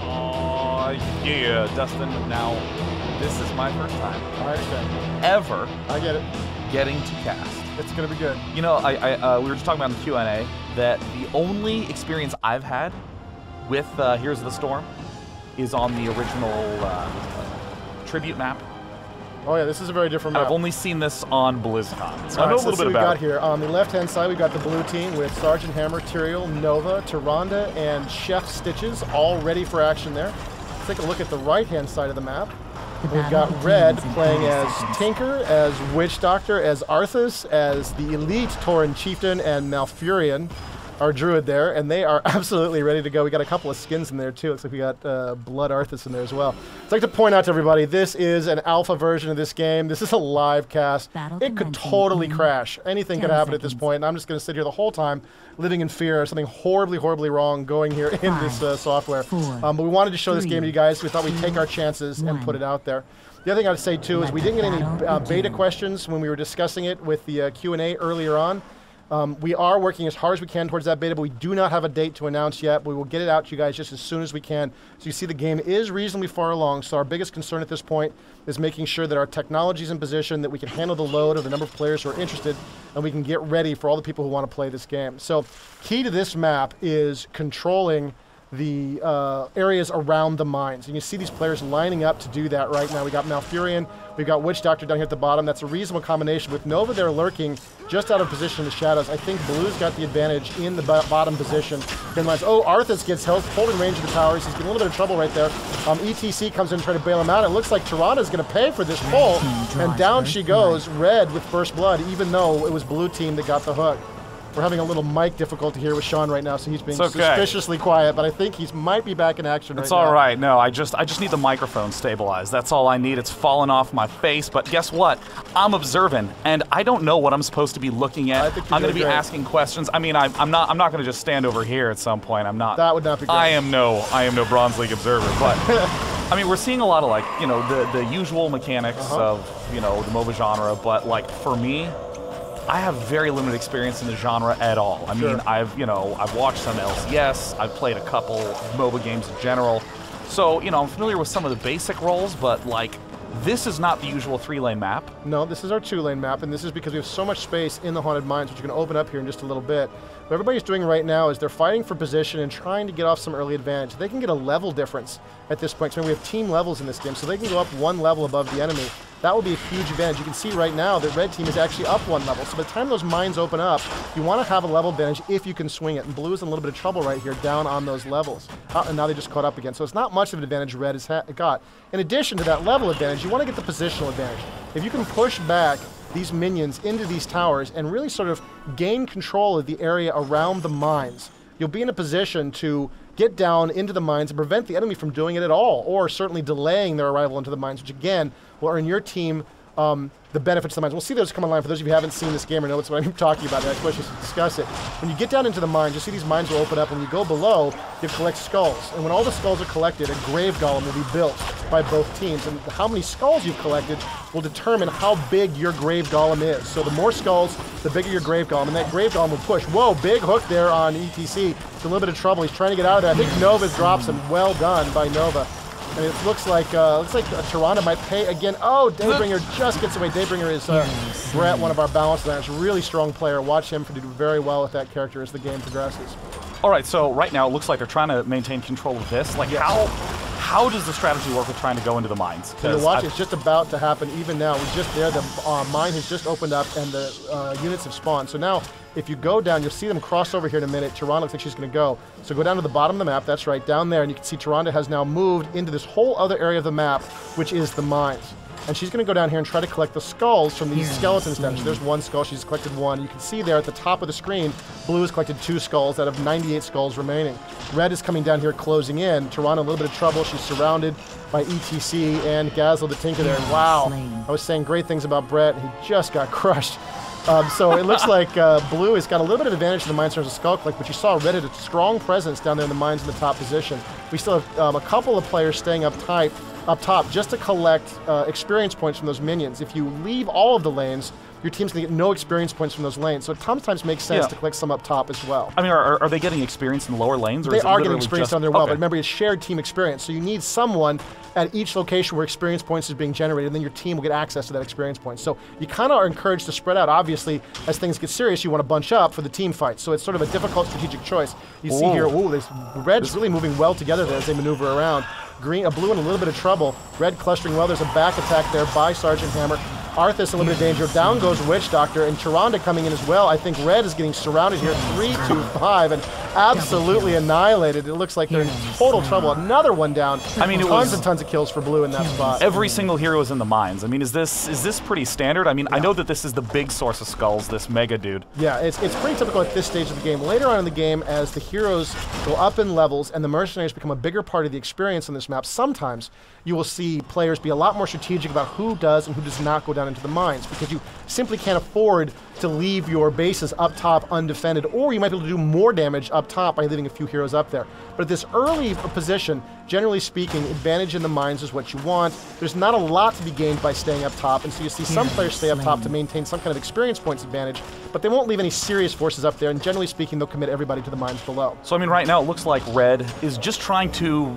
Oh, yeah, Dustin. Now, this is my first time I understand. ever I get it. getting to cast. It's going to be good. You know, we were just talking about in the Q&A that the only experience I've had with Here's the Storm is on the original tribute map. Oh yeah, this is a very different map. I've only seen this on BlizzCon, so I All know right, a little bit we about got it. here. On the left-hand side, we've got the blue team with Sergeant Hammer, Tyrael, Nova, Tyrande, and Chef Stitches, all ready for action there. Let's take a look at the right-hand side of the map. We've got Red playing as Tinker, as Witch Doctor, as Arthas, as the elite Tauren Chieftain, and Malfurion, our druid there, and they are absolutely ready to go. We got a couple of skins in there too. Looks like we got Blood Arthas in there as well. I'd like to point out to everybody, this is an alpha version of this game. This is a live cast. It could totally crash. Anything could happen at this point, and I'm just going to sit here the whole time living in fear of something horribly, horribly wrong going here in this software. But we wanted to show this game to you guys. We thought we'd take our chances and put it out there. The other thing I'd say too is we didn't get any beta questions when we were discussing it with the Q&A earlier on. We are working as hard as we can towards that beta, but we do not have a date to announce yet. We will get it out to you guys just as soon as we can. So you see the game is reasonably far along, so our biggest concern at this point is making sure that our technology is in position, that we can handle the load of the number of players who are interested, and we can get ready for all the people who want to play this game. So key to this map is controlling the areas around the mines. And you see these players lining up to do that right now. We got Malfurion, we've got Witch Doctor down here at the bottom. That's a reasonable combination. With Nova there lurking just out of position in the shadows. I think Blue's got the advantage in the bottom position. Oh, Arthas gets holding range of the towers. He's getting a little bit of trouble right there. ETC comes in to try to bail him out. It looks like Tyrande's going to pay for this pull, and down she goes, Red with first blood, even though it was Blue team that got the hook. We're having a little mic difficulty here with Sean right now, so he's being suspiciously quiet, but I think he might be back in action right now. It's all right. No, I just need the microphone stabilized. That's all I need. It's fallen off my face, but guess what? I'm observant, and I don't know what I'm supposed to be looking at. I'm going to be asking questions. I mean, I'm not going to just stand over here at some point. I'm not. That would not be great. I am no Bronze League observer, but I mean, we're seeing a lot of, like, you know, the usual mechanics of, you know, the MOBA genre, but like for me, I have very limited experience in the genre at all. I mean, I've watched some LCS, I've played a couple MOBA games in general. So, you know, I'm familiar with some of the basic roles, but like, this is not the usual 3-lane map. No, this is our 2-lane map, and this is because we have so much space in the Haunted Mines, which are going to open up here in just a little bit. What everybody's doing right now is they're fighting for position and trying to get off some early advantage. They can get a level difference at this point. So we have team levels in this game, so they can go up 1 level above the enemy. That will be a huge advantage. You can see right now that Red Team is actually up 1 level. So by the time those mines open up, you want to have a level advantage if you can swing it. And Blue is in a little bit of trouble right here, down on those levels. And now they just caught up again. So it's not much of an advantage Red has got. In addition to that level advantage, you want to get the positional advantage. If you can push back these minions into these towers and really sort of gain control of the area around the mines, you'll be in a position to get down into the mines and prevent the enemy from doing it at all, or certainly delaying their arrival into the mines, which again will earn your team the benefits of the mines. We'll see those come online. For those of you who haven't seen this game or know what I'm talking about, I wish we should discuss it. When you get down into the mines, you'll see these mines will open up, and when you go below, you collect skulls. And when all the skulls are collected, a grave golem will be built by both teams. And how many skulls you've collected will determine how big your grave golem is. So the more skulls, the bigger your grave golem, and that grave golem will push. Whoa, big hook there on ETC. It's a little bit of trouble. He's trying to get out of there. I think Nova drops him. Well done by Nova. And it looks like Tyrande might pay again. Oh, Daybringer just gets away. Daybringer is Brett, one of our balance laners. Really strong player. Watch him do very well with that character as the game progresses. All right, so right now it looks like they're trying to maintain control of this. Like, how does the strategy work with trying to go into the mines? So you're watching, it's just about to happen even now. We're just there. The mine has just opened up and the units have spawned. So now, if you go down, you'll see them cross over here in a minute. Tyrande looks like she's going to go. So go down to the bottom of the map. That's right, down there. And you can see Tyrande has now moved into this whole other area of the map, which is the mines. And she's going to go down here and try to collect the skulls from these skeletons down. So there's 1 skull. She's collected 1. You can see there at the top of the screen, Blue has collected 2 skulls out of 98 skulls remaining. Red is coming down here closing in. Tyrande a little bit of trouble. She's surrounded by ETC and Gazelle the Tinker there. Wow. I was saying great things about Brett. He just got crushed. So it looks like Blue has got a little bit of advantage in the mines in terms of skull collect, but you saw Red had a strong presence down there in the mines in the top position. We still have a couple of players staying up top just to collect experience points from those minions. If you leave all of the lanes, your team's going to get no experience points from those lanes. So it sometimes makes sense to click some up top as well. I mean, are they getting experience in the lower lanes? Or they is it are getting experience down there well, okay. but remember, it's shared team experience. So you need someone at each location where experience points is being generated, and then your team will get access to that experience point. So you kind of are encouraged to spread out. Obviously, as things get serious, you want to bunch up for the team fight. So it's sort of a difficult strategic choice. You see here, red's really moving well together there as they maneuver around. Blue in a little bit of trouble. Red clustering well. There's a back attack there by Sergeant Hammer. Arthas in a little bit of danger. Down goes Witch Doctor, and Tyrande coming in as well. I think Red is getting surrounded here, 3-2-5, and absolutely annihilated. It looks like they're in total trouble. Another one down. I mean, tons and tons of kills for Blue in that spot. Every single hero is in the mines. I mean, is this pretty standard? I mean, I know that this is the big source of skulls, this mega dude. Yeah, it's pretty typical at this stage of the game. Later on in the game, as the heroes go up in levels and the mercenaries become a bigger part of the experience on this map, sometimes you will see players be a lot more strategic about who does and who does not go down into the mines, because you simply can't afford to leave your bases up top undefended, or you might be able to do more damage up top by leaving a few heroes up there. But at this early position, generally speaking, advantage in the mines is what you want. There's not a lot to be gained by staying up top, and so you see some players stay up top to maintain some kind of experience points advantage, but they won't leave any serious forces up there, and generally speaking, they'll commit everybody to the mines below. So I mean, right now it looks like Red is just trying to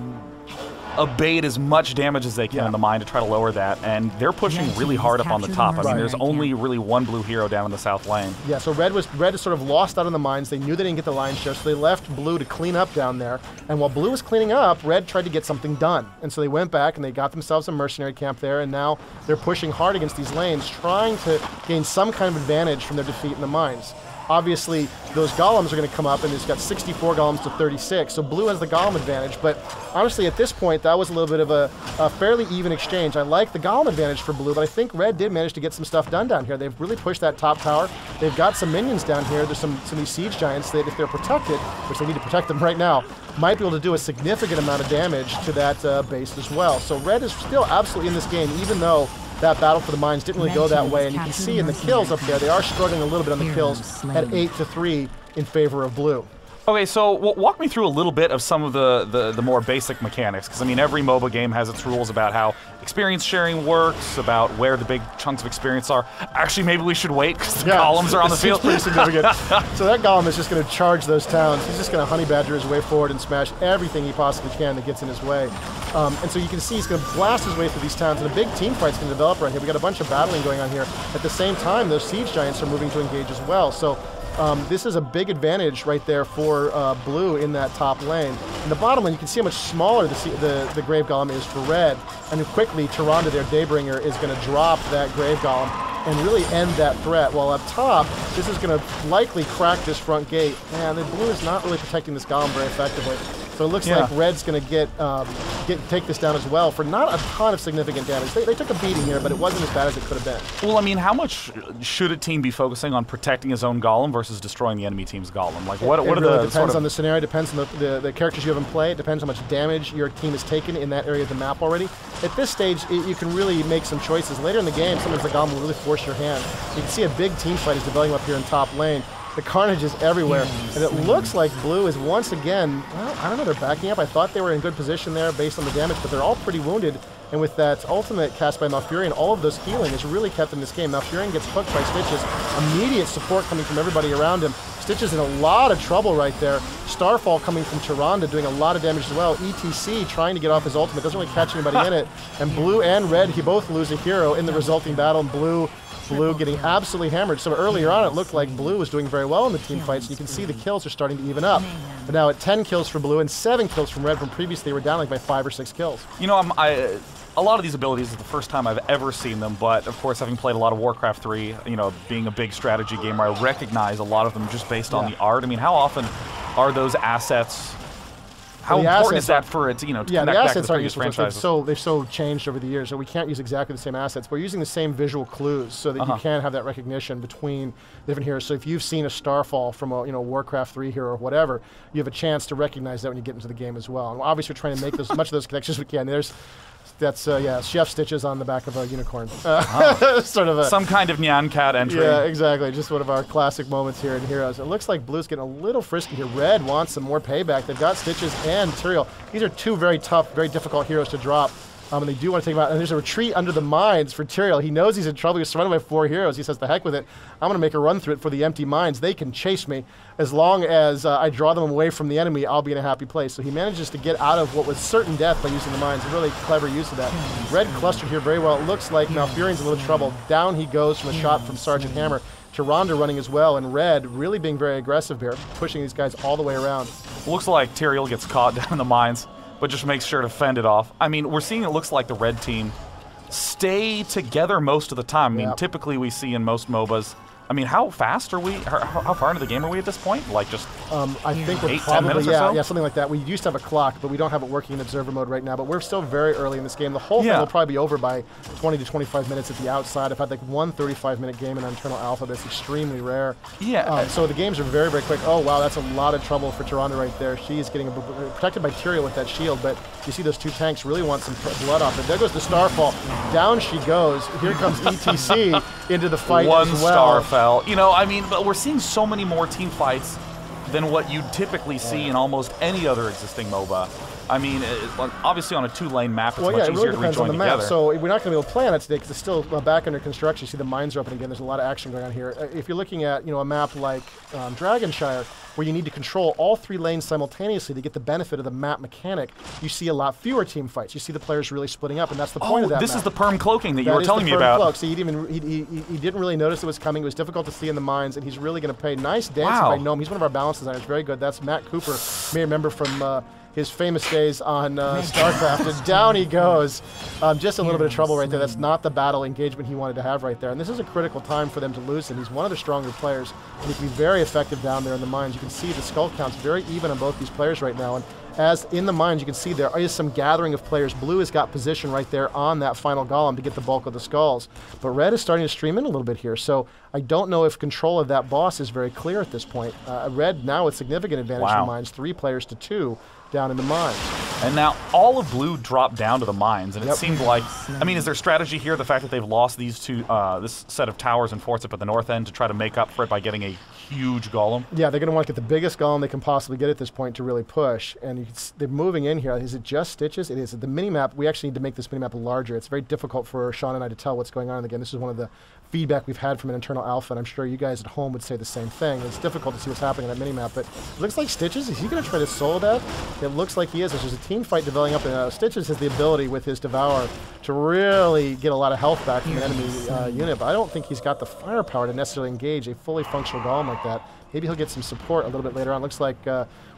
abate as much damage as they can in the mine to try to lower that, and they're pushing really hard up on the top. I mean, there's only really one blue hero down in the south lane. Yeah, so Red is sort of lost out in the mines. They knew they didn't get the lion's share, so they left Blue to clean up down there. And while Blue was cleaning up, Red tried to get something done. And so they went back and they got themselves a mercenary camp there, and now they're pushing hard against these lanes, trying to gain some kind of advantage from their defeat in the mines. Obviously, those golems are going to come up, and it's got 64 golems to 36, so Blue has the golem advantage. But honestly, at this point, that was a little bit of a fairly even exchange. I like the golem advantage for Blue, but I think Red did manage to get some stuff done down here. They've really pushed that top tower. They've got some minions down here. There's some of these siege giants that, if they're protected, which they need to protect them right now, might be able to do a significant amount of damage to that base as well. So Red is still absolutely in this game, even though that battle for the mines didn't really go that way, and you can see in the kills up there, they are struggling a little bit on the kills at 8-3 in favor of Blue. Okay, so walk me through a little bit of some of the more basic mechanics, because I mean, every MOBA game has its rules about how experience sharing works, about where the big chunks of experience are. Actually, maybe we should wait, because the golems are on the field. Pretty significant. So that golem is just going to charge those towns. He's just going to honey badger his way forward and smash everything he possibly can that gets in his way. And so you can see he's going to blast his way through these towns, and a big team fight's going to develop right here. We got a bunch of battling going on here. At the same time, those siege giants are moving to engage as well. So this is a big advantage right there for Blue in that top lane. In the bottom lane, you can see how much smaller the Grave Golem is for Red, and quickly Tyrande, their Daybringer, is going to drop that Grave Golem and really end that threat. While up top, this is going to likely crack this front gate, and the Blue is not really protecting this Golem very effectively. So it looks like Red's going to take this down as well for not a ton of significant damage. They took a beating here, but it wasn't as bad as it could have been. Well, I mean, how much should a team be focusing on protecting his own golem versus destroying the enemy team's golem? Like, what are really the depends on the scenario, depends on the characters you have in play, it depends how much damage your team has taken in that area of the map already. At this stage, you can really make some choices. Later in the game, sometimes the golem will really force your hand. You can see a big team fight is developing up here in top lane. The carnage is everywhere, and it looks like Blue is once again, well, I don't know, they're backing up. I thought they were in good position there based on the damage, but they're all pretty wounded, and with that ultimate cast by Malfurion, all of those healing is really kept in this game. Malfurion gets hooked by Stitches, immediate support coming from everybody around him. Stitches in a lot of trouble right there. Starfall coming from Tyrande doing a lot of damage as well. ETC trying to get off his ultimate, doesn't really catch anybody in it, and Blue and Red, he both lose a hero in the resulting battle, and Blue getting absolutely hammered. So earlier on, it looked like Blue was doing very well in the team fights, and you can see the kills are starting to even up. But now at 10 kills for Blue and 7 kills from Red, from previously they were down like by 5 or 6 kills. You know, a lot of these abilities is the first time I've ever seen them, but of course, having played a lot of Warcraft 3, you know, being a big strategy gamer, I recognize a lot of them just based on the art. I mean, how often are those assets? How important is that for it to, you know, to connect back to the previous franchises? They've so changed over the years, so we can't use exactly the same assets. We're using the same visual clues so that you can have that recognition between different heroes. So if you've seen a Starfall from a Warcraft 3 hero or whatever, you have a chance to recognize that when you get into the game as well. And obviously, we're trying to make as much of those connections as we can. That's Chef Stitches on the back of a unicorn. Sort of some kind of Nyan Cat entry. Yeah, exactly. Just one of our classic moments here in Heroes. It looks like Blue's getting a little frisky here. Red wants some more payback. They've got Stitches and Tyrael. These are two very tough, very difficult heroes to drop. And they do want to take him out. And there's a retreat under the mines for Tyrael. He knows he's in trouble. He's surrounded by 4 heroes. He says, the heck with it. I'm going to make a run through it for the empty mines. They can chase me. As long as I draw them away from the enemy, I'll be in a happy place. So he manages to get out of what was certain death by using the mines. A really clever use of that. Red clustered here very well. It looks like Malfurion's in a little trouble. Down he goes from a shot from Sergeant Hammer. Tyrande running as well, and Red really being very aggressive here, pushing these guys all the way around. Looks like Tyrael gets caught down in the mines, but just makes sure to fend it off. I mean, we're seeing it looks like the red team stay together most of the time. I mean, typically we see in most MOBAs. I mean, how fast are we? How far into the game are we at this point? Like just I think we're 8, probably 10 minutes or so? yeah, something like that. We used to have a clock, but we don't have it working in observer mode right now. But we're still very early in this game. The whole thing will probably be over by 20 to 25 minutes at the outside. I've had like one 35-minute game in Internal Alpha, but it's extremely rare. Yeah. So the games are very, very quick. Oh wow, that's a lot of trouble for Tyrande right there. She's getting protected by Tyrael with that shield, but you see those 2 tanks really want some blood off it. There goes the Starfall. Down she goes. Here comes ETC into the fight One as well. star fell. You know, I mean, but we're seeing so many more team fights than what you'd typically see in almost any other existing MOBA. I mean, obviously on a 2-lane map, it's much easier to rejoin together. So we're not going to be able to play on it today because it's still back under construction. You see the mines are open again. There's a lot of action going on here. If you're looking at a map like Dragonshire, where you need to control all 3 lanes simultaneously to get the benefit of the map mechanic, you see a lot fewer team fights. You see the players really splitting up, and that's the point of that this map. is the perm cloaking that you were telling me about. Cloak. So he didn't really notice it was coming. It was difficult to see in the mines, and he's really going to pay. Nice dancing by Gnome. He's one of our balance designers. Very good. That's Matt Cooper. You may remember from his famous days on StarCraft, and down he goes. Just a little bit of trouble right there. That's not the battle engagement he wanted to have right there. And this is a critical time for them to lose him. He's one of the stronger players, and he can be very effective down there in the mines. You can see the skull count's very even on both these players right now. And as in the mines, you can see there is some gathering of players. Blue has got position right there on that final golem to get the bulk of the skulls. But Red is starting to stream in a little bit here. So I don't know if control of that boss is very clear at this point. Red now with significant advantage in the mines, 3 players to 2. Down in the mines. And now all of blue dropped down to the mines, and it seemed like, I mean, is there strategy here, the fact that they've lost these 2, this set of towers and forts up at the north end to try to make up for it by getting a huge golem? Yeah, they're going to want to get the biggest golem they can possibly get at this point to really push, and they're moving in here. Is it just Stitches? It is. The mini-map, we actually need to make this mini-map larger. It's very difficult for Sean and I to tell what's going on in the game. This is one of the feedback we've had from an internal alpha, and I'm sure you guys at home would say the same thing. It's difficult to see what's happening in that mini-map, but it looks like Stitches, is he going to try to solo that? It looks like he is. There's a team fight developing up, and Stitches has the ability with his Devour to really get a lot of health back from an enemy unit, but I don't think he's got the firepower to necessarily engage a fully functional golem like that. Maybe he'll get some support a little bit later on. Looks like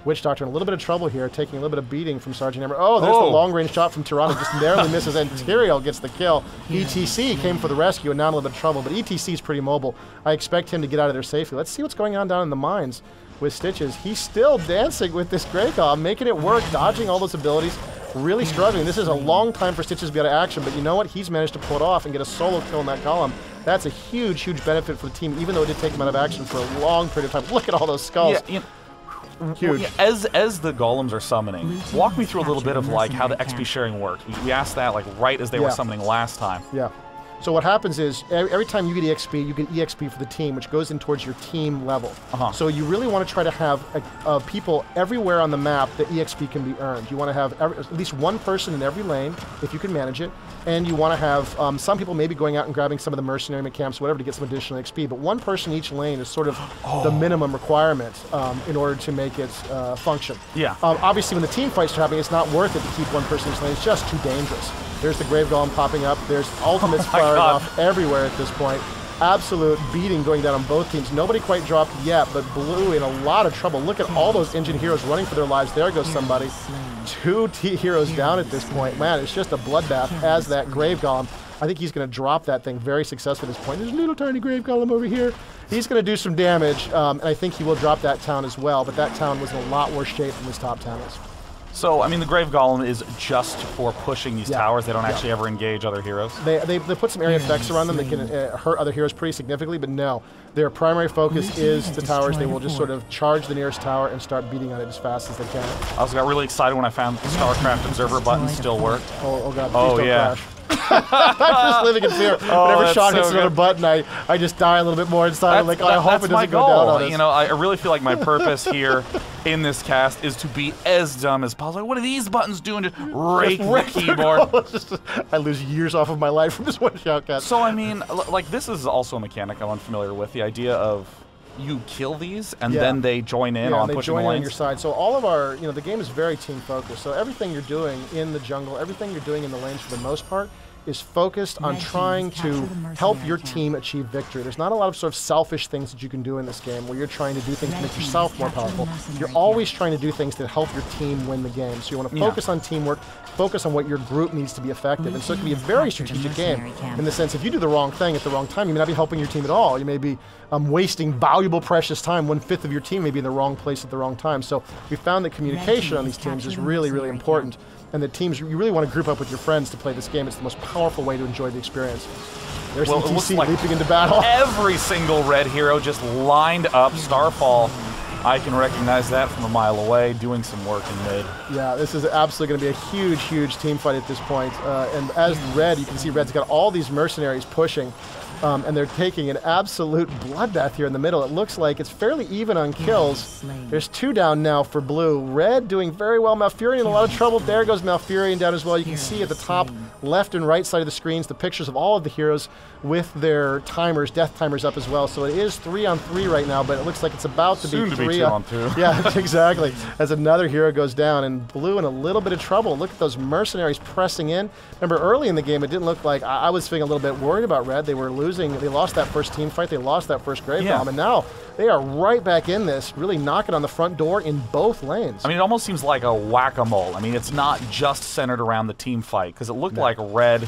Witch Doctor in a little bit of trouble here, taking a little bit of beating from Sergeant Hammer. Oh, there's the long-range shot from Tyrande, just narrowly misses, and Tyrael gets the kill. ETC came for the rescue, and now in a little bit of trouble, but ETC is pretty mobile. I expect him to get out of there safely. Let's see what's going on down in the mines with Stitches. He's still dancing with this Grey Golem, making it work, dodging all those abilities, really struggling. This is a long time for Stitches to be out of action, but you know what? He's managed to pull it off and get a solo kill in that Golem. That's a huge, huge benefit for the team, even though it did take him out of action for a long period of time. Look at all those skulls. Yeah, huge. As the golems are summoning, walk me through a little bit of like how the XP sharing works. We asked that like right as they were summoning last time. Yeah. So what happens is every time you get EXP, you get EXP for the team, which goes in towards your team level. So you really want to try to have people everywhere on the map that EXP can be earned. You want to have at least one person in every lane, if you can manage it, and you want to have some people maybe going out and grabbing some of the mercenary camps, whatever, to get some additional XP. But one person each lane is sort of the minimum requirement in order to make it function. Yeah. Obviously, when the team fights are happening, it's not worth it to keep one person each lane. It's just too dangerous. There's the Grave Golem popping up. There's ultimates firing off everywhere at this point. Absolute beating going down on both teams. Nobody quite dropped yet, but Blue in a lot of trouble. Look at all those engine heroes running for their lives. There goes somebody. 2 heroes down at this point. Man, it's just a bloodbath as that Grave Golem. I think he's going to drop that thing very successfully at this point. There's a little tiny Grave Golem over here. He's going to do some damage, and I think he will drop that town as well, but that town was in a lot worse shape than this top town is. So, I mean, the Grave Golem is just for pushing these towers. They don't actually ever engage other heroes. They put some area effects around them that can hurt other heroes pretty significantly, but no. Their primary focus is the towers. They will just sort of charge the nearest tower and start beating on it as fast as they can. I also got really excited when I found the StarCraft Observer button still worked. Oh God, please don't crash. I'm just living in fear. Whenever Sean hits another button, I just die a little bit more inside. I hope it doesn't go down on us. You know, I really feel like my purpose here in this cast is to be as dumb as possible. What are these buttons doing? Just rake the keyboard. I lose years off of my life from this one-shot cast. So, I mean, like, this is also a mechanic I'm unfamiliar with. The idea of you kill these, and then they join in on pushing the lanes. On your side. So all of our, the game is very team-focused. So everything you're doing in the jungle, everything you're doing in the lanes for the most part, is focused on trying to help your team achieve victory. There's not a lot of sort of selfish things that you can do in this game where you're trying to do things to make yourself more powerful. You're always trying to do things that help your team win the game. So you want to focus on teamwork, focus on what your group needs to be effective. And so it can be a very strategic game in the sense if you do the wrong thing at the wrong time, you may not be helping your team at all. You may be wasting valuable, precious time. 1/5 of your team may be in the wrong place at the wrong time. So we found that communication on these teams is really, really important. And the teams, you really want to group up with your friends to play this game. It's the most powerful way to enjoy the experience. There's ETC like leaping into battle. Every single red hero just lined up. Starfall, I can recognize that from a mile away, doing some work in mid. Yeah, this is absolutely going to be a huge, huge team fight at this point. And as Red, you can see Red's got all these mercenaries pushing. And they're taking an absolute bloodbath here in the middle. It looks like it's fairly even on kills. There's 2 down now for Blue. Red doing very well. Malfurion in a lot of trouble. There goes Malfurion down as well. You can see at the top left and right side of the screens the pictures of all of the heroes with their timers, death timers up as well. So it is 3 on 3 right now, but it looks like it's about to be 3 on 2. Yeah, exactly. As another hero goes down, and Blue in a little bit of trouble. Look at those mercenaries pressing in. Remember, early in the game, it didn't look like I was feeling a little bit worried about Red. They were losing. They lost that first team fight. They lost that first Grave Golem, and now they are right back in this, really knocking on the front door in both lanes. I mean, it almost seems like a whack-a-mole. I mean, it's not just centered around the team fight, because it looked like Red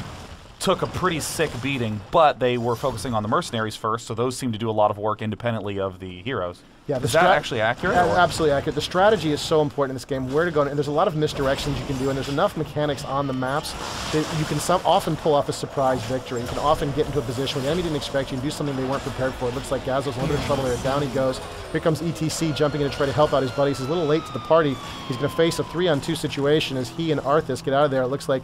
took a pretty sick beating, but they were focusing on the mercenaries first, so those seem to do a lot of work independently of the heroes. Yeah, is that actually accurate? Absolutely accurate. The strategy is so important in this game, where to go, and there's a lot of misdirections you can do, and there's enough mechanics on the maps that you can often pull off a surprise victory. You can often get into a position where the enemy didn't expect you and do something they weren't prepared for. It looks like Gazzo's in a little bit of trouble there. Down he goes. Here comes ETC jumping in to try to help out his buddies. He's a little late to the party. He's going to face a 3-on-2 situation as he and Arthas get out of there. It looks like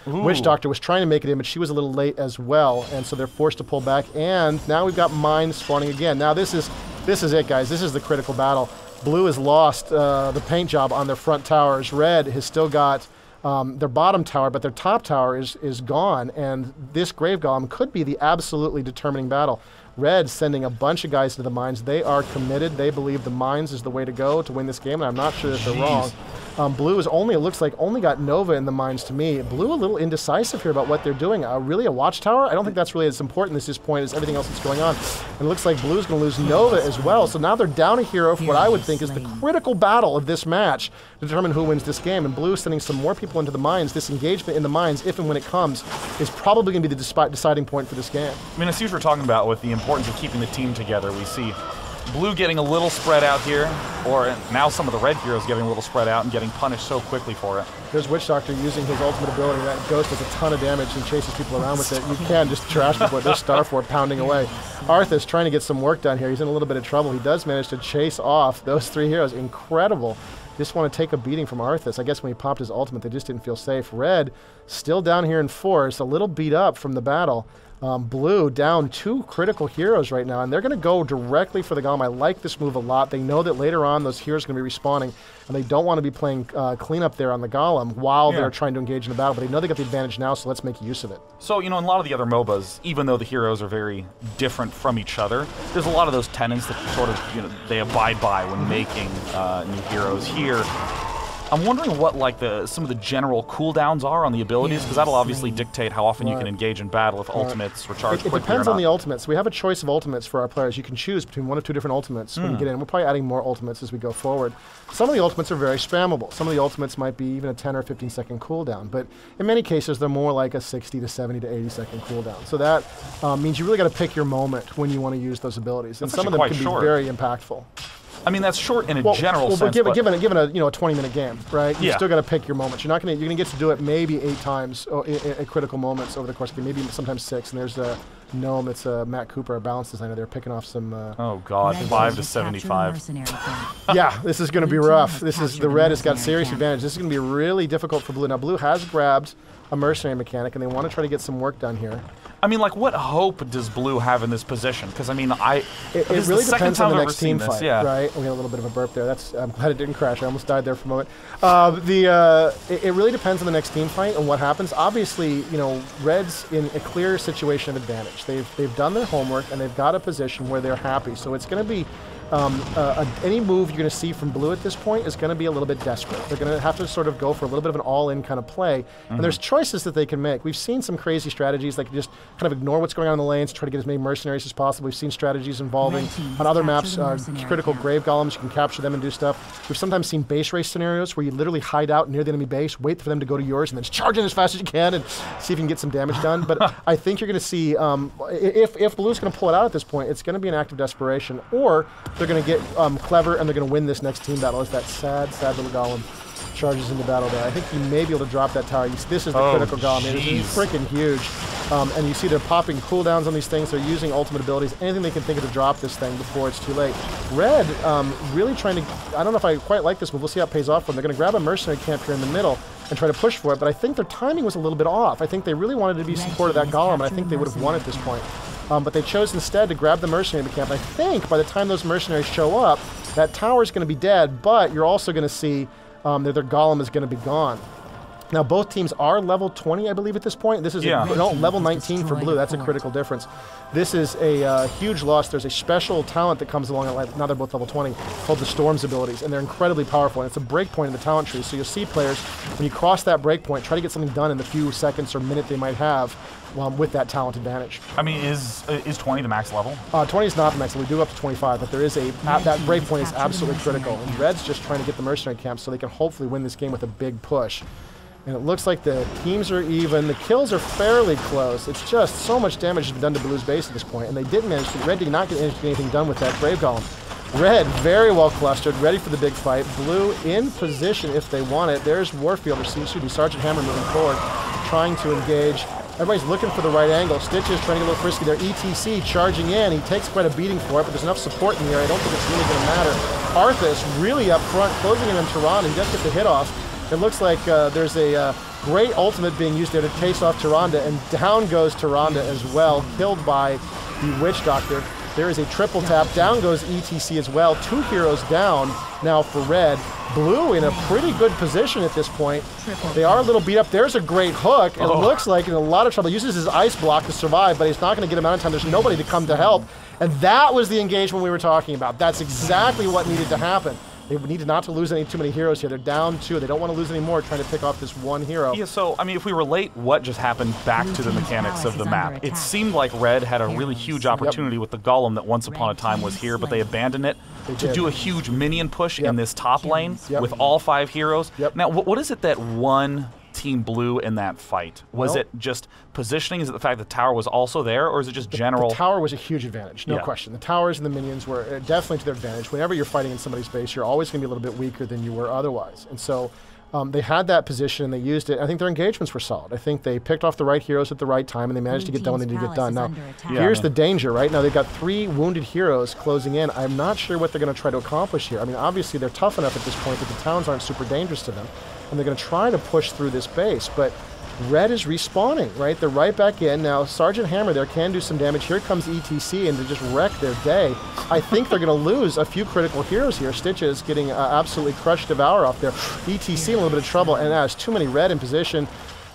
Witch Doctor was trying to make it in, but she was a little late as well, and so they're forced to pull back. And now we've got mines spawning again. Now this is it, guys. This is the critical battle. Blue has lost the paint job on their front towers. Red has still got their bottom tower, but their top tower is gone, and this Grave Golem could be the absolutely determining battle. Red sending a bunch of guys to the mines. They are committed. They believe the mines is the way to go to win this game, and I'm not sure that they're wrong. Blue is it looks like only got Nova in the mines to me. Blue a little indecisive here about what they're doing. Really a watchtower? I don't think that's really as important at this point as everything else that's going on. And it looks like Blue's going to lose Nova as well. So now they're down a hero for what I would think is the critical battle of this match to determine who wins this game. And Blue sending some more people into the mines. This engagement in the mines, if and when it comes, is probably going to be the deciding point for this game. I mean, I see what we're talking about with the importance of keeping the team together. We see Blue getting a little spread out here, or now some of the red heroes getting a little spread out and getting punished so quickly for it. There's Witch Doctor using his ultimate ability. That Ghost does a ton of damage and chases people around with it. You can just trash people with this Starfort pounding away. Arthas trying to get some work done here. He's in a little bit of trouble. He does manage to chase off those 3 heroes. Incredible. Just want to take a beating from Arthas. I guess when he popped his ultimate, they just didn't feel safe. Red still down here in force, a little beat up from the battle. Blue down 2 critical heroes right now, and they're going to go directly for the Golem. I like this move a lot. They know that later on those heroes are going to be respawning, and they don't want to be playing cleanup there on the Golem while they're trying to engage in the battle, but they know they got the advantage now, so let's make use of it. So, in a lot of the other MOBAs, even though the heroes are very different from each other, there's a lot of those tenets that sort of, they abide by when making new heroes. Here, I'm wondering what some of the general cooldowns are on the abilities, because that'll obviously dictate how often you can engage in battle if ultimates recharge quickly. It depends on the ultimates. We have a choice of ultimates for our players. You can choose between 1 or 2 different ultimates when you get in. We're probably adding more ultimates as we go forward. Some of the ultimates are very spammable. Some of the ultimates might be even a 10 or 15 second cooldown, but in many cases they're more like a 60 to 70 to 80 second cooldown. So that means you really got to pick your moment when you want to use those abilities, and some of them can be very impactful. I mean, that's short in a general sense. But given a 20-minute game, right? You still got to pick your moments. You're gonna get to do it maybe 8 times at critical moments over the course of the game, maybe sometimes 6. And there's a Gnome, it's Matt Cooper, a balance designer. They're picking off some. Oh God, 5 to 75. Yeah, this is going to be rough. The red has got serious advantage. This is going to be really difficult for Blue. Now Blue has grabbed a mercenary mechanic, and they want to try to get some work done here. I mean, like, what hope does Blue have in this position? Because, I mean, It really depends on the next team fight, yeah. right? We had a little bit of a burp there. I'm glad it didn't crash. I almost died there for a moment. It really depends on the next team fight and what happens. Obviously, you know, Red's in a clear situation of advantage. They've done their homework, and they've got a position where they're happy. So it's going to be any move you're going to see from Blue at this point is going to be a little bit desperate. They're going to have to sort of go for a little bit of an all-in kind of play. And there's choices that they can make. We've seen some crazy strategies, like just kind of ignore what's going on in the lanes, try to get as many mercenaries as possible. We've seen strategies involving, on other maps, critical grave golems. You can capture them and do stuff. We've sometimes seen base race scenarios where you literally hide out near the enemy base, wait for them to go to yours, and then just charge in as fast as you can and see if you can get some damage done. But I think you're going to see, if Blue's going to pull it out at this point, it's going to be an act of desperation, or they're going to get clever and they're going to win this next team battle. As that sad little golem charges into battle there. I think you may be able to drop that tower. This is the critical golem. This is freaking huge. And you see they're popping cooldowns on these things. They're using ultimate abilities, anything they can think of to drop this thing before it's too late. Red really trying to, I don't know if I quite like this move. We'll see how it pays off for them. They're going to grab a mercenary camp here in the middle and try to push for it, but I think their timing was a little bit off. I think they really wanted to be support of that golem, and I think they would have won at this point. But they chose instead to grab the mercenary camp. I think by the time those mercenaries show up, that tower is going to be dead, but you're also going to see that their golem is going to be gone. Now, both teams are level 20, I believe, at this point. This is level 19 for Blue. That's a critical difference. This is a huge loss. There's a special talent that comes along, now they're both level 20, called the Storm's abilities, and they're incredibly powerful, and it's a breakpoint in the talent tree. So you'll see players, when you cross that breakpoint, try to get something done in the few seconds or minute they might have with that talent advantage. I mean, is 20 the max level? 20 is not the max level. We do up to 25, but there is that breakpoint is absolutely critical, and Red's just trying to get the mercenary camp so they can hopefully win this game with a big push. And it looks like the teams are even. The kills are fairly close. It's just so much damage has been done to Blue's base at this point, and they didn't manage to. Red did not get anything done with that Grave Golem. Red very well clustered, ready for the big fight. Blue in position if they want it. There's Warfield, or Sergeant Hammer moving forward, trying to engage. Everybody's looking for the right angle. Stitches trying to get a little frisky there. ETC charging in. He takes quite a beating for it, but there's enough support in the area. I don't think it's really going to matter. Arthas really up front, closing in on Tehran, and just gets the hit off. It looks like there's a great ultimate being used there to chase off Tyrande, and down goes Tyrande as well, killed by the Witch Doctor. There is a triple tap. Down goes ETC as well. 2 heroes down now for Red. Blue in a pretty good position at this point. They are a little beat up. There's a great hook. It looks like in a lot of trouble. Uses his ice block to survive, but he's not going to get him out of time. There's nobody to come to help. And that was the engagement we were talking about. That's exactly what needed to happen. They needed not to lose too many heroes here. They're down 2. They don't want to lose any more trying to pick off this one hero. Yeah, so, I mean, if we relate what just happened back to the mechanics of the map, it seemed like Red had a really huge opportunity with the Golem that once upon a time was here, but they abandoned it to do a huge minion push in this top lane with all 5 heroes. Now, what is it that won Team Blue in that fight? Was it just positioning? Is it the fact the tower was also there, or is it just general? The tower was a huge advantage, no question. The towers and the minions were definitely to their advantage. Whenever you're fighting in somebody's base, you're always going to be a little bit weaker than you were otherwise. And so they had that position, and they used it. I think their engagements were solid. I think they picked off the right heroes at the right time, and they managed to get done what they needed to get done. Now, here's the danger, right? Now, they've got 3 wounded heroes closing in. I'm not sure what they're going to try to accomplish here. I mean, obviously, they're tough enough at this point that the towns aren't super dangerous to them, and they're going to try to push through this base, but Red is respawning, right? They're right back in. Now, Sergeant Hammer there can do some damage. Here comes ETC, and to just wreck their day. I think they're going to lose a few critical heroes here. Stitches getting absolutely crushed Devour off there. ETC in a little bit of trouble, and there's too many Red in position.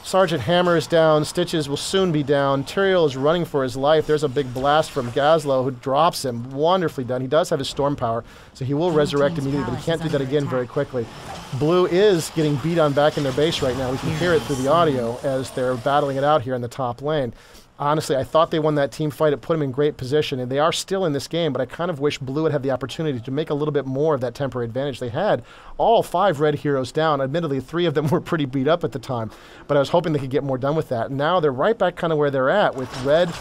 Sergeant Hammer is down. Stitches will soon be down. Tyrael is running for his life. There's a big blast from Gazlowe who drops him. Wonderfully done. He does have his storm power, so he will resurrect immediately, but he can't do that again very quickly. Blue is getting beat on back in their base right now. We can hear it through the audio as they're battling it out here in the top lane. Honestly, I thought they won that team fight. It put them in great position, and they are still in this game, but I kind of wish Blue would have the opportunity to make a little bit more of that temporary advantage. They had all 5 Red heroes down. Admittedly, 3 of them were pretty beat up at the time, but I was hoping they could get more done with that. And now they're right back kind of where they're at, with Red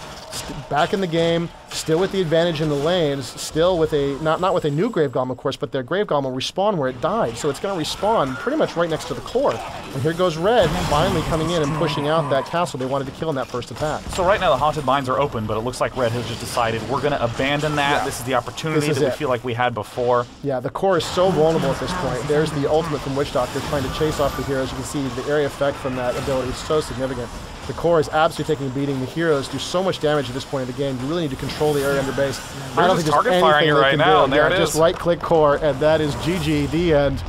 back in the game, still with the advantage in the lanes, still with a, not with a new Grave Golem, of course, but their Grave Golem will respawn where it died, so it's going to respawn pretty much right next to the core. And here goes Red finally coming in and pushing out that castle they wanted to kill in that first attack. So right now the Haunted Mines are open, but it looks like Red has just decided we're going to abandon that. Yeah. This is the opportunity This is that we feel like we had before. Yeah, the core is so vulnerable at this point. There's the ultimate from Witch Doctor trying to chase off the heroes. You can see the area effect from that ability is so significant. The core is absolutely taking a beating. The heroes do so much damage at this point of the game. You really need to control the area under base. I don't think there's target anything firing it they right can now, do. and there it is. Just right-click core, and that is GG, the end.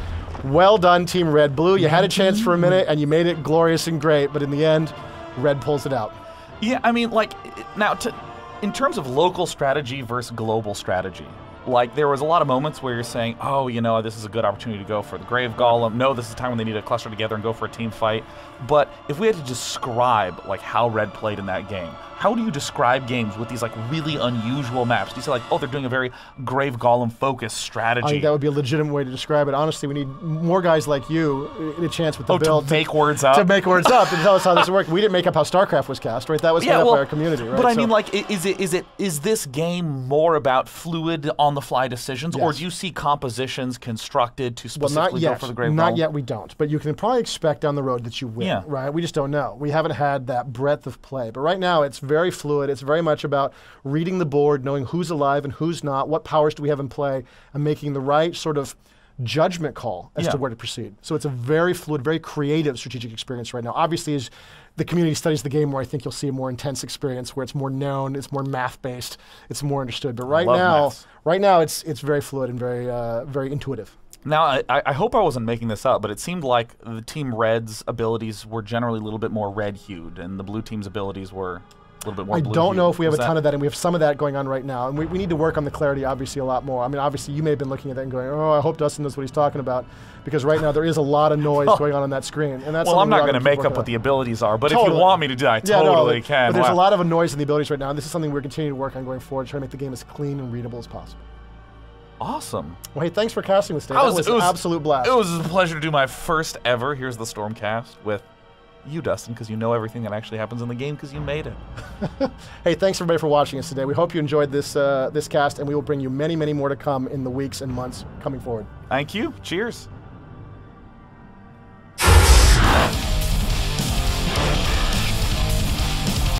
Well done, Team Red. Blue, you had a chance for a minute, and you made it glorious and great, but in the end, Red pulls it out. Yeah, I mean, like, now, in terms of local strategy versus global strategy, like, there was a lot of moments where you're saying, oh, you know, this is a good opportunity to go for the Grave Golem. No, this is a time when they need to cluster together and go for a team fight. But if we had to describe, like, how Red played in that game, how do you describe games with these, like, really unusual maps? Do you say, like, oh, they're doing a very Grave Golem-focused strategy? I think that would be a legitimate way to describe it. Honestly, we need more guys like you in a chance with the build. To make words up? To make words up and tell us how this worked. We didn't make up how StarCraft was cast, right? That was made up by our community, right? But I mean, like, is this game more about fluid, on-the-fly decisions, or do you see compositions constructed to specifically go for the Grave Golem? Not yet, we don't. But you can probably expect down the road that you will, right? We just don't know. We haven't had that breadth of play. But right now, it's very fluid. It's very much about reading the board, knowing who's alive and who's not, what powers do we have in play, and making the right sort of judgment call as to where to proceed. So it's a very fluid, very creative strategic experience right now. Obviously, as the community studies the game more, I think you'll see a more intense experience where it's more known, it's more math-based, it's more understood. But right now, it's very fluid and very intuitive. Now, I hope I wasn't making this up, but it seemed like the Team Red's abilities were generally a little bit more red-hued, and the blue team's abilities were a little bit more blue-hued. I don't know if we have a ton of that, and we have some of that going on right now. And we need to work on the clarity, obviously, a lot more. I mean, obviously, you may have been looking at that and going, oh, I hope Dustin knows what he's talking about, because right now there is a lot of noise going on that screen. And that's well, I'm not going to make up what the abilities are, but if you want me to do that, I totally can. But there's a lot of noise in the abilities right now, and this is something we're continuing to work on going forward, trying to make the game as clean and readable as possible. Awesome. Well, hey, thanks for casting this day. That was an absolute blast. It was a pleasure to do my first ever Here's the Stormcast with you, Dustin, because you know everything that actually happens in the game because you made it. Hey, thanks everybody for watching us today. We hope you enjoyed this this cast, and we will bring you many, many more to come in the weeks and months coming forward. Thank you. Cheers.